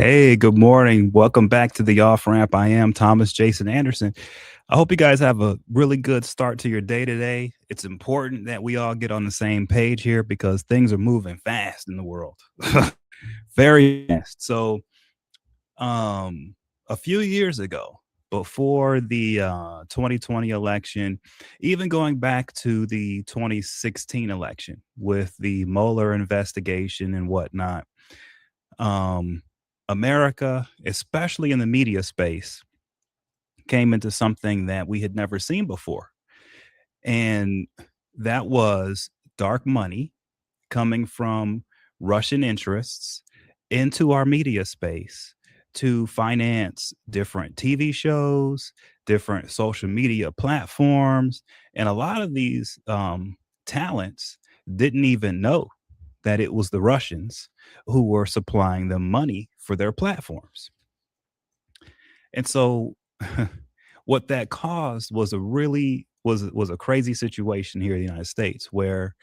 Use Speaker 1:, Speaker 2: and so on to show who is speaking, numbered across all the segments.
Speaker 1: Hey, good morning. Welcome back to the off ramp. I am Thomas Jason Anderson. I hope you guys have a really good start to your day today. It's important that we all get on the same page here because things are moving fast in the world. Very fast. Um, a few years ago, before the 2020 election, even going back to the 2016 election with the Mueller investigation and whatnot, um, America, especially in the media space, came into something that we had never seen before. And that was dark money coming from Russian interests into our media space to finance different TV shows, different social media platforms. And a lot of these talents didn't even know that it was the Russians who were supplying them money for their platforms. And so what that caused was a crazy situation here in the United States where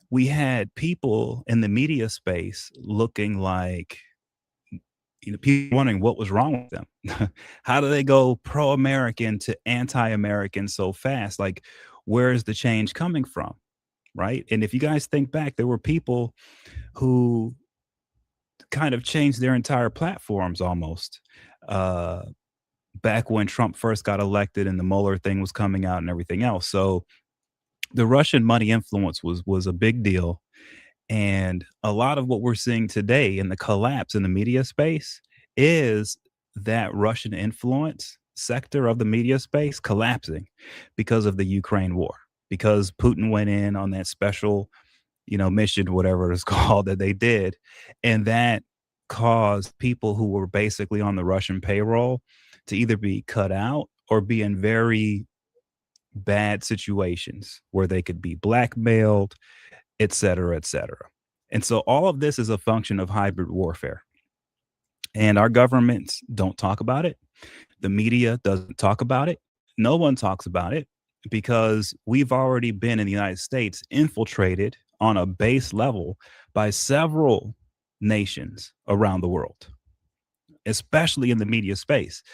Speaker 1: we had people in the media space looking like people wondering what was wrong with them. How do they go pro-American to anti-American so fast? Like, where is the change coming from? Right. And if you guys think back, there were people who kind of changed their entire platforms almost uh, back when Trump first got elected and the Mueller thing was coming out and everything else. So the Russian money influence was a big deal, and a lot of what we're seeing today in the collapse in the media space is that Russian influence sector of the media space collapsing because of the Ukraine war. Because Putin went in on that special mission, whatever it's called, that they did. And that caused people who were basically on the Russian payroll to either be cut out or be in very bad situations where they could be blackmailed, et cetera, et cetera. And so all of this is a function of hybrid warfare. And our governments don't talk about it. The media doesn't talk about it. No one talks about it because we've already been in the United States infiltrated on a base level by several nations around the world, especially in the media space.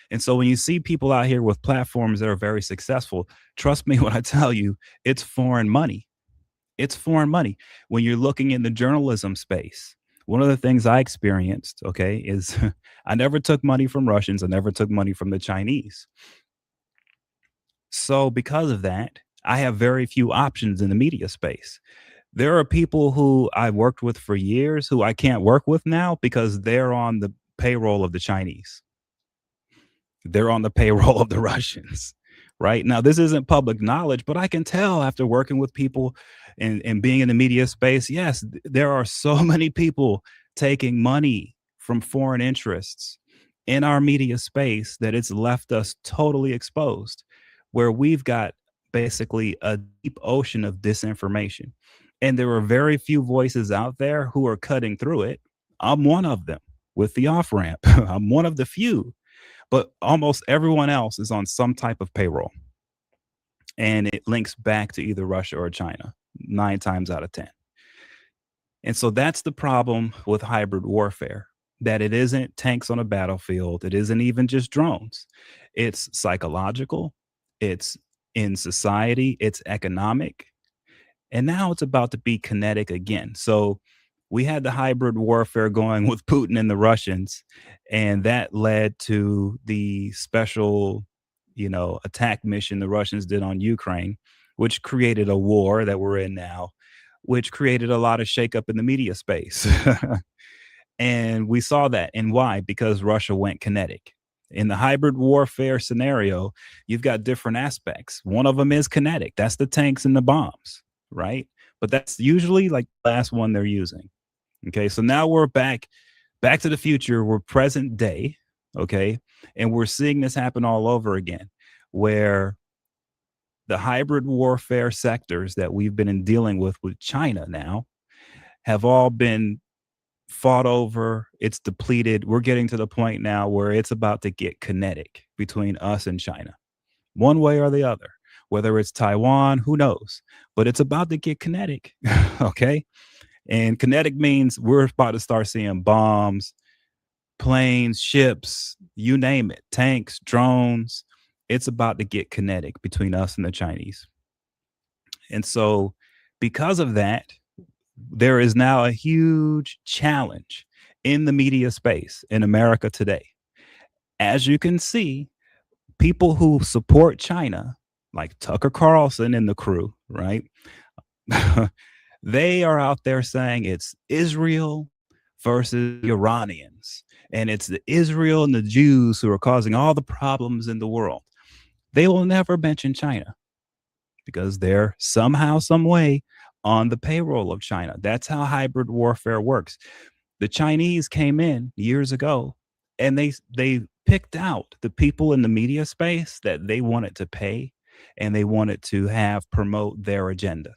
Speaker 1: And so when you see people out here with platforms that are very successful, trust me when I tell you, it's foreign money. It's foreign money. When you're looking in the journalism space, one of the things I experienced, okay, is I never took money from Russians. I never took money from the Chinese. So because of that, I have very few options in the media space. There are people who I worked with for years who I can't work with now because they're on the payroll of the Chinese. They're on the payroll of the Russians. Right now, this isn't public knowledge, but I can tell after working with people and being in the media space, yes, there are so many people taking money from foreign interests in our media space that it's left us totally exposed, where we've got basically a deep ocean of disinformation. And there are very few voices out there who are cutting through it. I'm one of them with the off ramp. I'm one of the few, but almost everyone else is on some type of payroll. And it links back to either Russia or China 9 times out of 10. And so that's the problem with hybrid warfare, that it isn't tanks on a battlefield. It isn't even just drones. It's psychological, it's in society, it's economic, and now it's about to be kinetic again. So we had the hybrid warfare going with Putin and the Russians, and that led to the special, attack mission the Russians did on Ukraine, which created a war that we're in now, which created a lot of shakeup in the media space. And we saw that. And why? Because Russia went kinetic. In the hybrid warfare scenario, you've got different aspects. One of them is kinetic. That's the tanks and the bombs, right? But that's usually like the last one they're using. Okay, so now we're back to the future. We're present day, okay, and we're seeing this happen all over again, where the hybrid warfare sectors that we've been in dealing with China now have all been fought over. It's depleted. We're getting to the point now where it's about to get kinetic between us and China, one way or the other. Whether it's Taiwan, who knows? But it's about to get kinetic. Okay. And kinetic means we're about to start seeing bombs, planes, ships, you name it, tanks, drones. It's about to get kinetic between us and the Chinese. And so, because of that, there is now a huge challenge in the media space in America today. As you can see, people who support China, like Tucker Carlson and the crew, right? They are out there saying it's Israel versus the Iranians, and it's the Israel and the Jews who are causing all the problems in the world. They will never mention China because they're somehow, some way on the payroll of China. That's how hybrid warfare works. The Chinese came in years ago and they picked out the people in the media space that they wanted to pay and they wanted to have promote their agenda.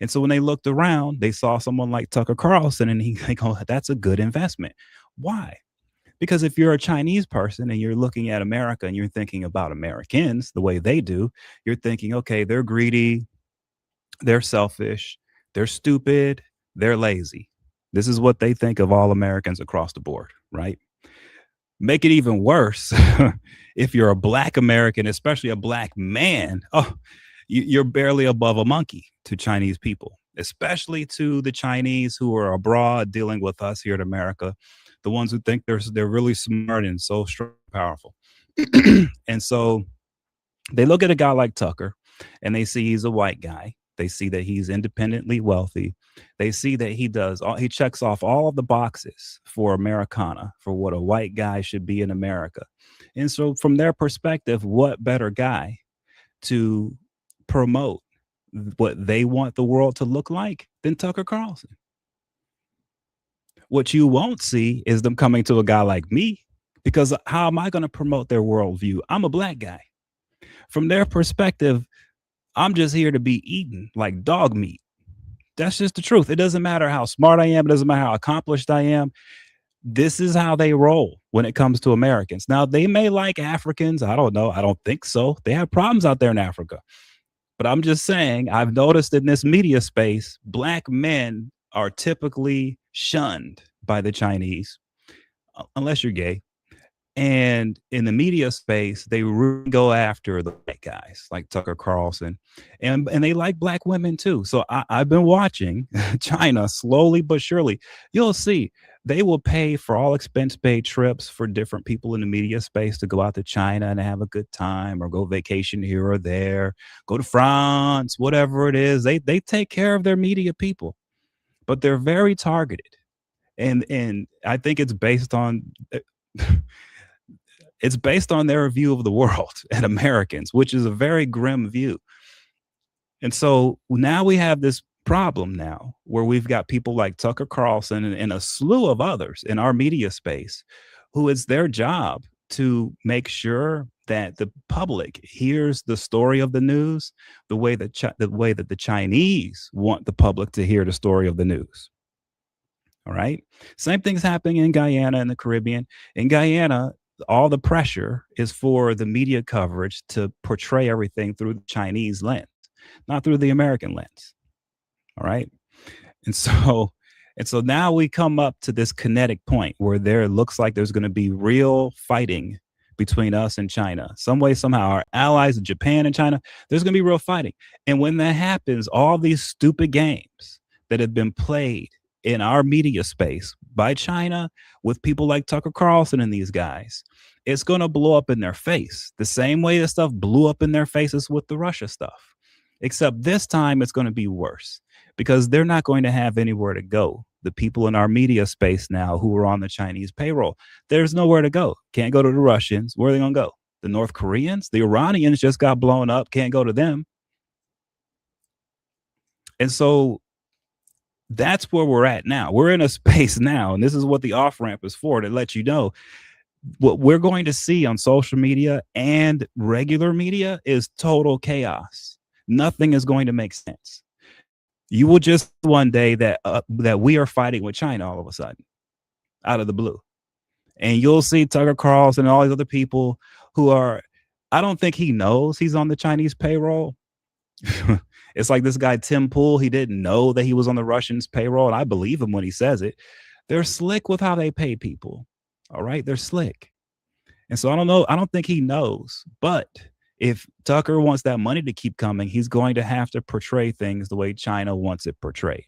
Speaker 1: And so when they looked around, they saw someone like Tucker Carlson and he like, oh, that's a good investment. Why? Because if you're a Chinese person and you're looking at America and you're thinking about Americans the way they do, you're thinking, okay, they're greedy, they're selfish, they're stupid, they're lazy. This is what they think of all Americans across the board, right? Make it even worse if you're a black American, especially a black man. Oh, you're barely above a monkey to Chinese people, especially to the Chinese who are abroad dealing with us here in America, the ones who think they're really smart and so strong, powerful. And so they look at a guy like Tucker and they see he's a white guy. They see that he's independently wealthy. They see that he checks off all of the boxes for Americana, for what a white guy should be in America. And so from their perspective, what better guy to promote what they want the world to look like than Tucker Carlson? What you won't see is them coming to a guy like me, because how am I going to promote their worldview? I'm a black guy. From their perspective, I'm just here to be eaten like dog meat. That's just the truth. It doesn't matter how smart I am. It doesn't matter how accomplished I am. This is how they roll when it comes to Americans. Now, they may like Africans. I don't know. I don't think so. They have problems out there in Africa. But I'm just saying, I've noticed in this media space, black men are typically shunned by the Chinese, unless you're gay. And in the media space, they really go after the white guys like Tucker Carlson, and they like black women too. So I've been watching China slowly but surely. You'll see they will pay for all expense paid trips for different people in the media space to go out to China and have a good time or go vacation here or there, go to France, whatever it is. They take care of their media people, but they're very targeted, and I think it's based on. It's based on their view of the world and Americans, which is a very grim view. And so now we have this problem now where we've got people like Tucker Carlson and a slew of others in our media space who it's their job to make sure that the public hears the story of the news the way that the Chinese want the public to hear the story of the news. All right. Same thing's happening in Guyana and the Caribbean. In Guyana, all the pressure is for the media coverage to portray everything through the Chinese lens, not through the American lens. All right. And so now we come up to this kinetic point where there looks like there's going to be real fighting between us and China. Some way, somehow, our allies in Japan and China, there's going to be real fighting. And when that happens, all these stupid games that have been played in our media space by China with people like Tucker Carlson and these guys, it's going to blow up in their face the same way that stuff blew up in their faces with the Russia stuff. Except this time it's going to be worse because they're not going to have anywhere to go. The people in our media space now who are on the Chinese payroll, there's nowhere to go. Can't go to the Russians. Where are they going to go? The North Koreans? The Iranians just got blown up. Can't go to them. And so that's where we're at now. We're in a space now, and this is what the off ramp is for, to let you know what we're going to see on social media and regular media is total chaos. Nothing is going to make sense. You will just one day that we are fighting with China all of a sudden, out of the blue, and you'll see Tucker Carlson and all these other people who are. I don't think he knows he's on the Chinese payroll. It's like this guy, Tim Pool. He didn't know that he was on the Russians' payroll. And I believe him when he says it. They're slick with how they pay people. All right, they're slick. And so I don't know. I don't think he knows. But if Tucker wants that money to keep coming, he's going to have to portray things the way China wants it portrayed.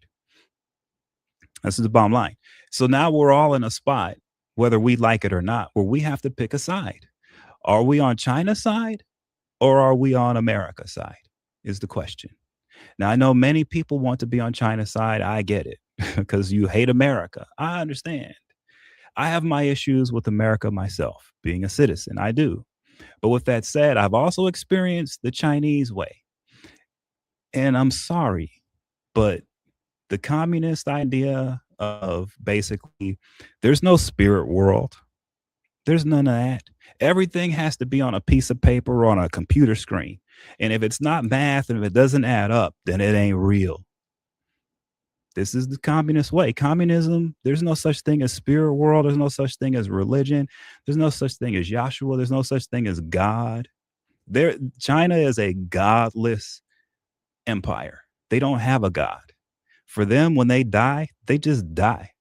Speaker 1: This is the bottom line. So now we're all in a spot, whether we like it or not, where we have to pick a side. Are we on China's side or are we on America's side? Is the question. Now, I know many people want to be on China's side. I get it because you hate America. I understand. I have my issues with America myself, being a citizen. I do. But with that said, I've also experienced the Chinese way. And I'm sorry, but the communist idea of basically there's no spirit world. There's none of that. Everything has to be on a piece of paper or on a computer screen. And if it's not math and if it doesn't add up, then it ain't real. This is the communist way. Communism, there's no such thing as spirit world. There's no such thing as religion. There's no such thing as Yahshua. There's no such thing as God. China is a godless empire. They don't have a God. For them, when they die, they just die.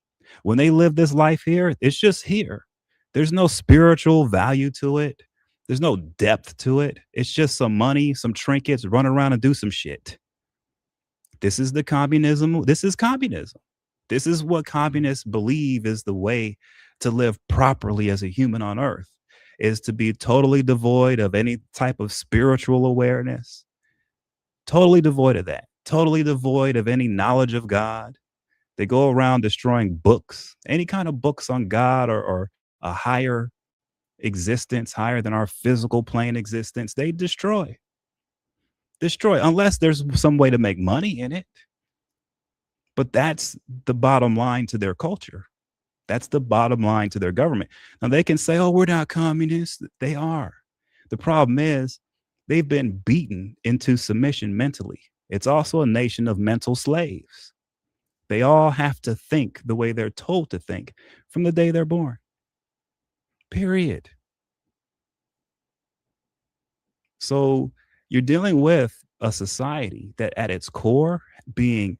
Speaker 1: When they live this life here, it's just here. There's no spiritual value to it. There's no depth to it. It's just some money, some trinkets, run around and do some shit. This is the communism. This is communism. This is what communists believe is the way to live properly as a human on earth, is to be totally devoid of any type of spiritual awareness, totally devoid of that, totally devoid of any knowledge of God. They go around destroying books, any kind of books on God or a higher existence, higher than our physical plane existence. They destroy, unless there's some way to make money in it. But that's the bottom line to their culture. That's the bottom line to their government. Now they can say, oh, we're not communists. They are. The problem is they've been beaten into submission mentally. It's also a nation of mental slaves. They all have to think the way they're told to think from the day they're born. Period. So you're dealing with a society that at its core being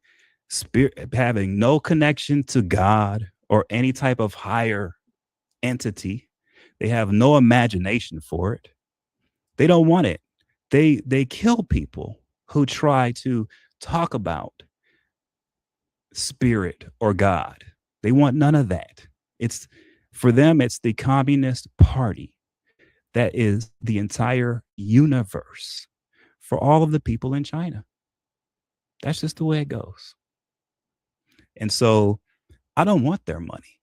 Speaker 1: spirit, having no connection to God or any type of higher entity. They have no imagination for it. They don't want it. They kill people who try to talk about spirit or God. They want none of that. It's for them, it's the Communist Party that is the entire universe for all of the people in China. That's just the way it goes. And so I don't want their money.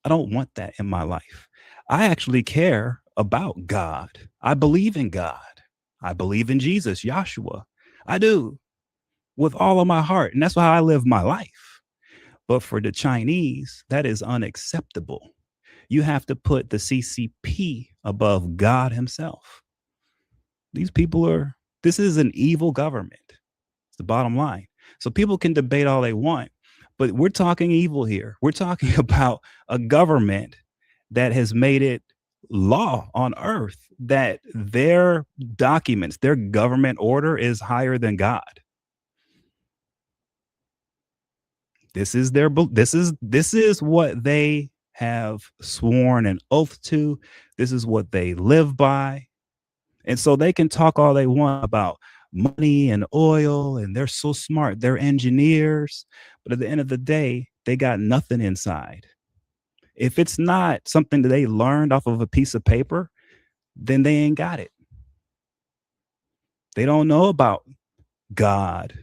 Speaker 1: I don't want that in my life. I actually care about God. I believe in God. I believe in Jesus, Yahshua. I do with all of my heart. And that's how I live my life. But for the Chinese, that is unacceptable. You have to put the CCP above God himself. These people this is an evil government. It's the bottom line. So people can debate all they want, but we're talking evil here. We're talking about a government that has made it law on earth that their documents, their government order is higher than God. This is what they have sworn an oath to. This is what they live by. And so they can talk all they want about money and oil, and they're so smart. They're engineers. But at the end of the day, they got nothing inside. If it's not something that they learned off of a piece of paper, then they ain't got it. They don't know about God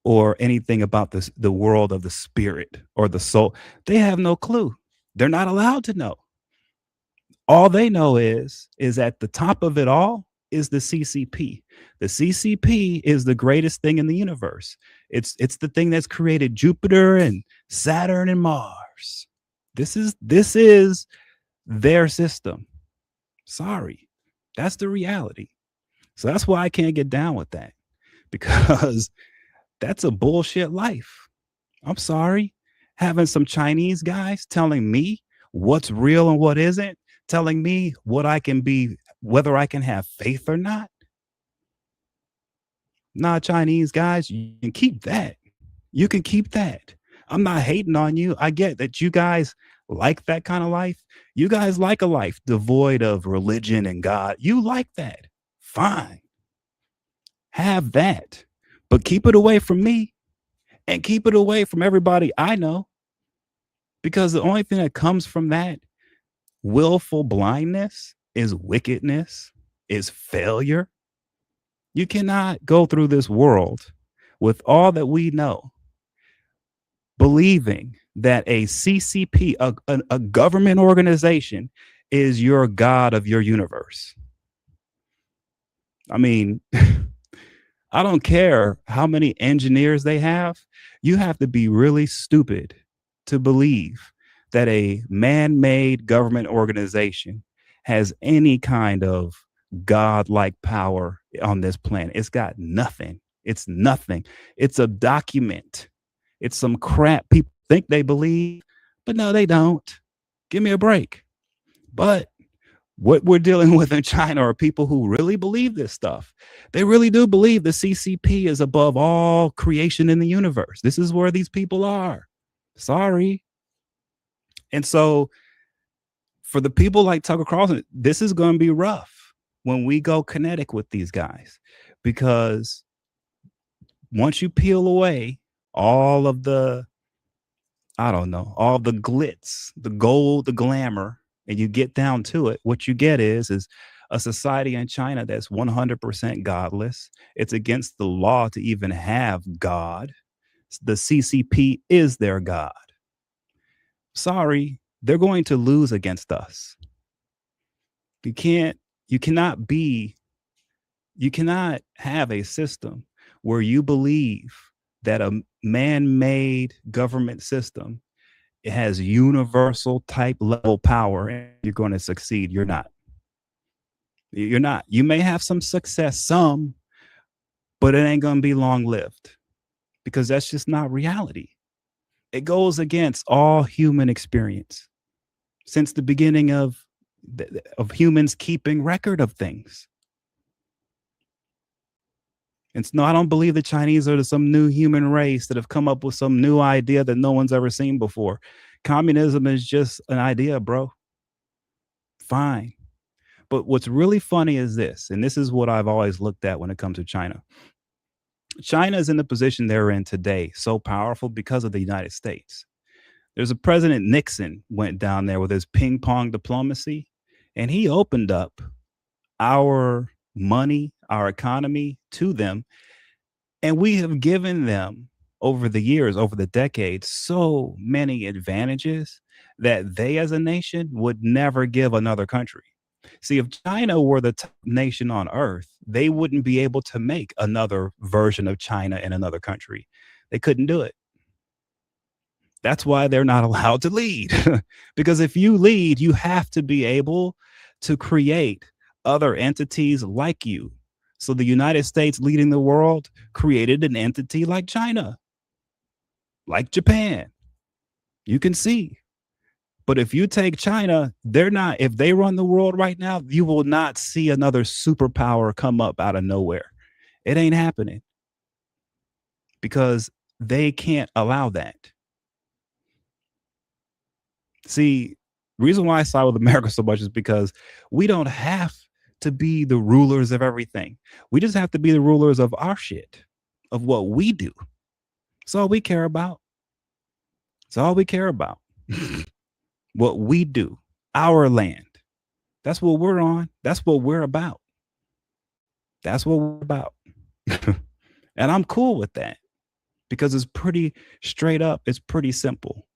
Speaker 1: or anything about the world of the spirit or the soul. They have no clue. They're not allowed to know. All they know is at the top of it all is the CCP. The CCP is the greatest thing in the universe. It's the thing that's created Jupiter and Saturn and Mars. This is their system. Sorry. That's the reality. So that's why I can't get down with that, because that's a bullshit life. I'm sorry. Having some Chinese guys telling me what's real and what isn't, telling me what I can be, whether I can have faith or not. Nah, Chinese guys, you can keep that. You can keep that. I'm not hating on you. I get that you guys like that kind of life. You guys like a life devoid of religion and God. You like that. Fine. Have that. But keep it away from me and keep it away from everybody I know, because the only thing that comes from that willful blindness is wickedness, is failure. You cannot go through this world with all that we know, believing that a CCP, a government organization, is your God of your universe. I mean, I don't care how many engineers they have. You have to be really stupid to believe that a man made government organization has any kind of godlike power on this planet. It's got nothing. It's nothing. It's a document. It's some crap people think they believe, but no, they don't. Give me a break. But what we're dealing with in China are people who really believe this stuff. They really do believe the CCP is above all creation in the universe. This is where these people are. Sorry. And so for the people like Tucker Carlson, this is going to be rough when we go kinetic with these guys, because once you peel away all of the, I don't know, all the glitz, the gold, the glamour, and you get down to it, what you get is a society in China that's 100% godless. It's against the law to even have God. The CCP is their God. Sorry, they're going to lose against us. You can't, you cannot be, you cannot have a system where you believe that a man-made government system, it has universal type level power and you're going to succeed. You're not. You're not. You may have some success, some, but it ain't going to be long lived, because that's just not reality. It goes against all human experience since the beginning of humans keeping record of things. And no, I don't believe the Chinese are some new human race that have come up with some new idea that no one's ever seen before. Communism is just an idea, bro. Fine. But what's really funny is this, and this is what I've always looked at when it comes to China. China is in the position they're in today, so powerful because of the United States. There's a President Nixon went down there with his ping pong diplomacy, and he opened up our money, our economy to them. And we have given them over the years, over the decades, so many advantages that they as a nation would never give another country. See, if China were the top nation on earth, they wouldn't be able to make another version of China in another country. They couldn't do it. That's why they're not allowed to lead. Because if you lead, you have to be able to create other entities like you. So the United States leading the world created an entity like China, like Japan. You can see. But if you take China, they're not, if they run the world right now, you will not see another superpower come up out of nowhere. It ain't happening because they can't allow that. See, reason why I side with America so much is because we don't have to be the rulers of everything. We just have to be the rulers of our shit, of what we do. It's all we care about. It's all we care about. What we do, our land. That's what we're on. That's what we're about. That's what we're about. And I'm cool with that because it's pretty straight up. It's pretty simple.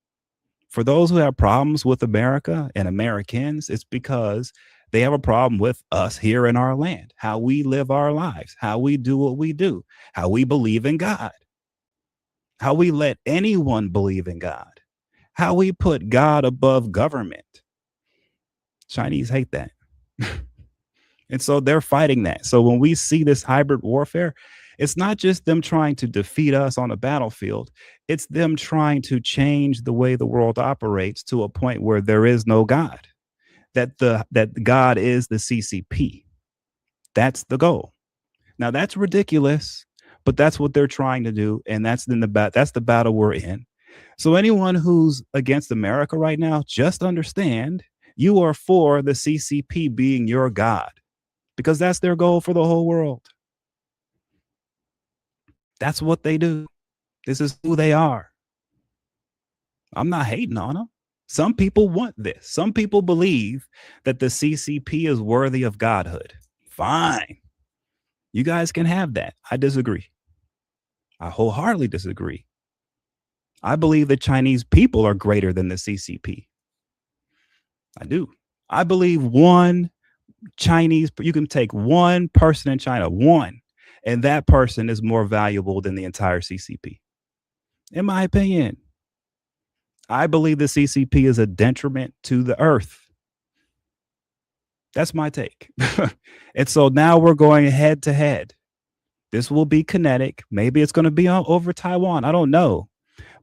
Speaker 1: For those who have problems with America and Americans, it's because they have a problem with us here in our land, how we live our lives, how we do what we do, how we believe in God, how we let anyone believe in God, how we put God above government. Chinese hate that. And so they're fighting that. So when we see this hybrid warfare, it's not just them trying to defeat us on a battlefield. It's them trying to change the way the world operates to a point where there is no God, that God is the CCP. That's the goal. Now that's ridiculous, but that's what they're trying to do. And that's the battle we're in. So anyone who's against America right now, just understand you are for the CCP being your God because that's their goal for the whole world. That's what they do. This is who they are. I'm not hating on them. Some people want this. Some people believe that the CCP is worthy of godhood. Fine. You guys can have that. I disagree. I wholeheartedly disagree. I believe the Chinese people are greater than the CCP. I do. I believe one Chinese, you can take one person in China, one, and that person is more valuable than the entire CCP. In my opinion, I believe the CCP is a detriment to the earth. That's my take. And so now we're going head to head. This will be kinetic. Maybe it's going to be over Taiwan. I don't know.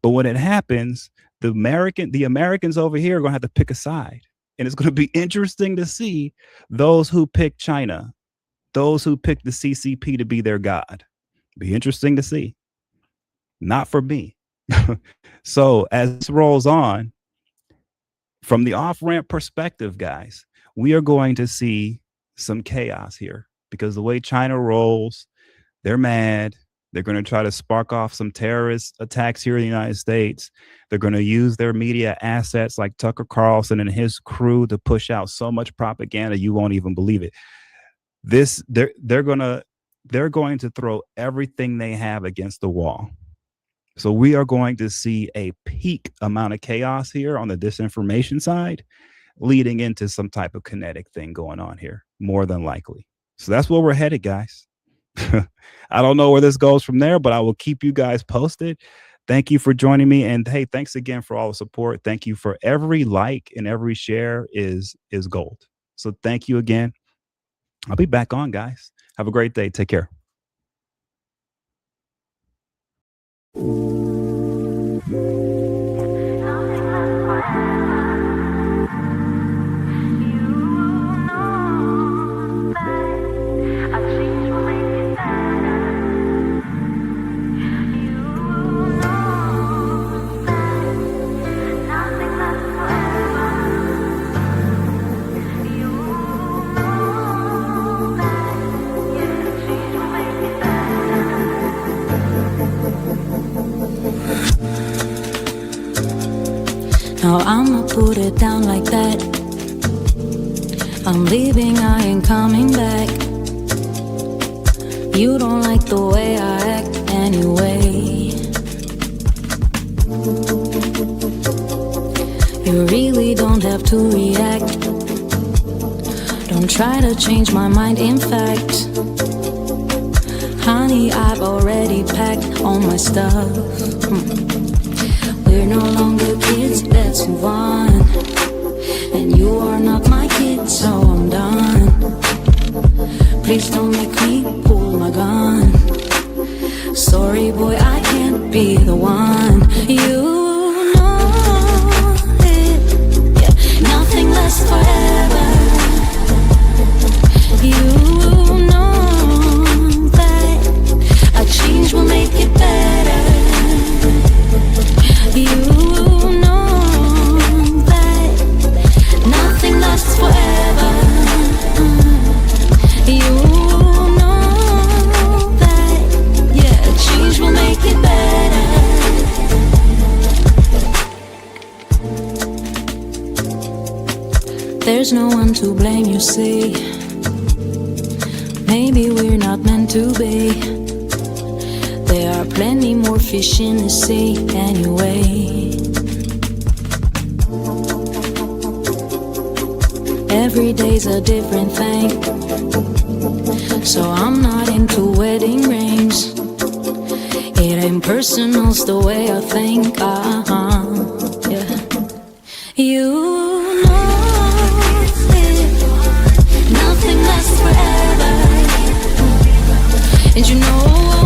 Speaker 1: But when it happens, the Americans over here are going to have to pick a side. And it's going to be interesting to see those who pick China, those who pick the CCP to be their God. Be interesting to see. Not for me. So as this rolls on, from the off-ramp perspective, guys, we are going to see some chaos here because the way China rolls, they're mad. They're going to try to spark off some terrorist attacks here in the United States. They're going to use their media assets like Tucker Carlson and his crew to push out so much propaganda you won't even believe it. They're going to throw everything they have against the wall. So we are going to see a peak amount of chaos here on the disinformation side, leading into some type of kinetic thing going on here, more than likely. So that's where we're headed, guys. I don't know where this goes from there, but I will keep you guys posted. Thank you for joining me. And hey, thanks again for all the support. Thank you for every like and every share is gold. So thank you again. I'll be back on, guys. Have a great day. Take care.
Speaker 2: Now I'ma put it down like that. I'm leaving, I ain't coming back. You don't like the way I act anyway. You really don't have to react. Don't try to change my mind, in fact. Honey, I've already packed all my stuff. We're no longer kids, let's move on. And you are not my kid, so I'm done. Please don't make me pull my gun. Sorry boy, I can't be the one. You know it, yeah, nothing lasts forever. You know that a change will make it better. You know that nothing lasts forever. You know that, yeah, change will make it better. There's no one to blame, you see. Maybe we're not meant to be. There are plenty more fish in the sea anyway. Every day's a different thing, so I'm not into wedding rings. It ain't personal, it's the way I think, yeah. You know it, nothing lasts forever. And you know